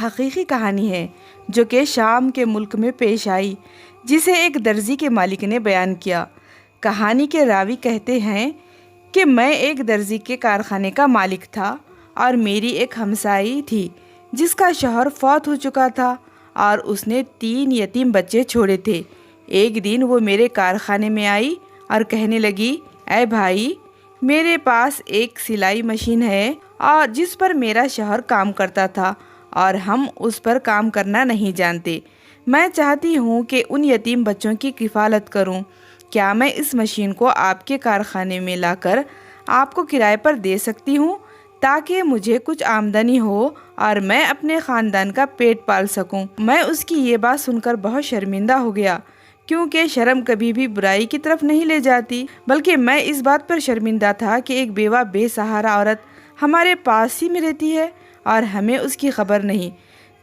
حقیقی کہانی ہے جو کہ شام کے ملک میں پیش آئی، جسے ایک درزی کے مالک نے بیان کیا۔ کہانی کے راوی کہتے ہیں کہ میں ایک درزی کے کارخانے کا مالک تھا اور میری ایک ہمسائی تھی جس کا شوہر فوت ہو چکا تھا اور اس نے 3 یتیم بچے چھوڑے تھے۔ ایک دن وہ میرے کارخانے میں آئی اور کہنے لگی، اے بھائی، میرے پاس ایک سلائی مشین ہے اور جس پر میرا شوہر کام کرتا تھا اور ہم اس پر کام کرنا نہیں جانتے۔ میں چاہتی ہوں کہ ان یتیم بچوں کی کفالت کروں۔ کیا میں اس مشین کو آپ کے کارخانے میں لا کر آپ کو کرائے پر دے سکتی ہوں تاکہ مجھے کچھ آمدنی ہو اور میں اپنے خاندان کا پیٹ پال سکوں؟ میں اس کی یہ بات سن کر بہت شرمندہ ہو گیا، کیونکہ شرم کبھی بھی برائی کی طرف نہیں لے جاتی، بلکہ میں اس بات پر شرمندہ تھا کہ ایک بیوہ بے سہارا عورت ہمارے پاس ہی میں رہتی ہے اور ہمیں اس کی خبر نہیں۔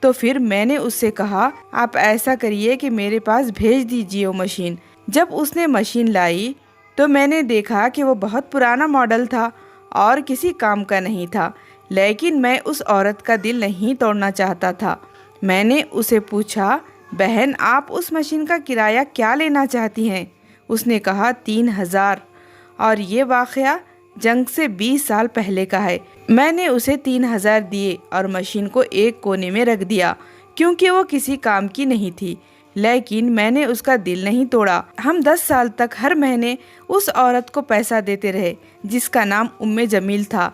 تو پھر میں نے اس سے کہا، آپ ایسا کریے کہ میرے پاس بھیج دیجیے وہ مشین۔ جب اس نے مشین لائی تو میں نے دیکھا کہ وہ بہت پرانا ماڈل تھا اور کسی کام کا نہیں تھا، لیکن میں اس عورت کا دل نہیں توڑنا چاہتا تھا۔ میں نے اسے پوچھا، بہن، آپ اس مشین کا کرایہ کیا لینا چاہتی ہیں؟ اس نے کہا 3000، اور یہ واقعہ جنگ سے 20 سال پہلے کا ہے۔ میں نے اسے 3000 دیے اور مشین کو ایک کونے میں رکھ دیا کیونکہ وہ کسی کام کی نہیں تھی، لیکن میں نے اس کا دل نہیں توڑا۔ ہم 10 سال تک ہر مہینے اس عورت کو پیسہ دیتے رہے جس کا نام جمیل تھا۔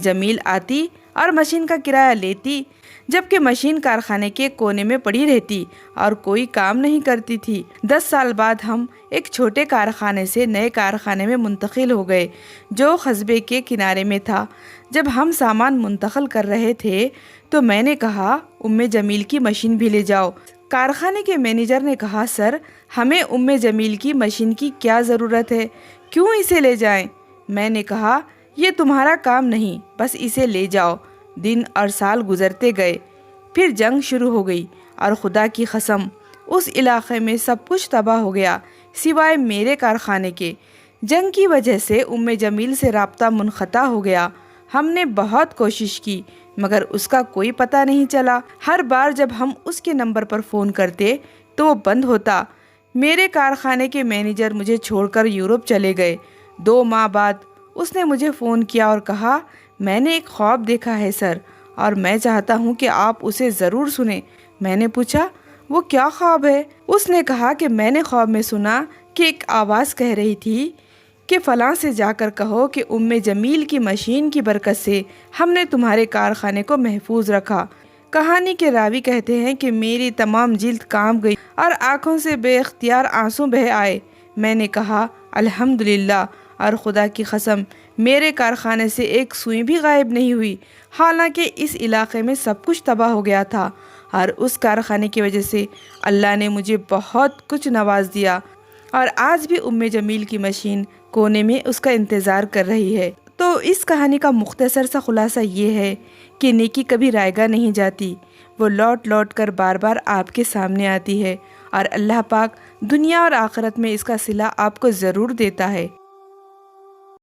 جمیل آتی اور مشین کا کرایہ لیتی، جبکہ مشین کارخانے کے کونے میں پڑی رہتی اور کوئی کام نہیں کرتی تھی۔ 10 سال بعد ہم ایک چھوٹے کارخانے سے نئے کارخانے میں منتقل ہو گئے جو قصبے کے کنارے میں تھا۔ جب ہم سامان منتقل کر رہے تھے تو میں نے کہا، جمیل کی مشین بھی لے جاؤ۔ کارخانے کے مینیجر نے کہا، سر، ہمیں جمیل کی مشین کی کیا ضرورت ہے، کیوں اسے لے جائیں؟ میں نے کہا، یہ تمہارا کام نہیں، بس اسے لے جاؤ۔ دن اور سال گزرتے گئے، پھر جنگ شروع ہو گئی اور خدا کی قسم اس علاقے میں سب کچھ تباہ ہو گیا سوائے میرے کارخانے کے۔ جنگ کی وجہ سے جمیل سے رابطہ منقطع ہو گیا۔ ہم نے بہت کوشش کی مگر اس کا کوئی پتہ نہیں چلا۔ ہر بار جب ہم اس کے نمبر پر فون کرتے تو وہ بند ہوتا۔ میرے کارخانے کے مینیجر مجھے چھوڑ کر یورپ چلے گئے۔ 2 ماہ بعد اس نے مجھے فون کیا اور کہا، میں نے ایک خواب دیکھا ہے سر، اور میں چاہتا ہوں کہ آپ اسے ضرور سنیں۔ میں نے پوچھا، وہ کیا خواب ہے؟ اس نے کہا کہ میں نے خواب میں سنا کہ ایک آواز کہہ رہی تھی کہ فلاں سے جا کر کہو کہ جمیل کی مشین کی برکت سے ہم نے تمہارے کارخانے کو محفوظ رکھا۔ کہانی کے راوی کہتے ہیں کہ میری تمام جلد کانپ گئی اور آنکھوں سے بے اختیار آنسو بہہ آئے۔ میں نے کہا، الحمدللہ، اور خدا کی قسم میرے کارخانے سے ایک سوئی بھی غائب نہیں ہوئی، حالانکہ اس علاقے میں سب کچھ تباہ ہو گیا تھا، اور اس کارخانے کی وجہ سے اللہ نے مجھے بہت کچھ نواز دیا، اور آج بھی جمیل کی مشین کونے میں اس کا انتظار کر رہی ہے۔ تو اس کہانی کا مختصر سا خلاصہ یہ ہے کہ نیکی کبھی رائے گاہ نہیں جاتی، وہ لوٹ لوٹ کر بار بار آپ کے سامنے آتی ہے، اور اللہ پاک دنیا اور آخرت میں اس کا صلہ آپ کو ضرور دیتا ہے۔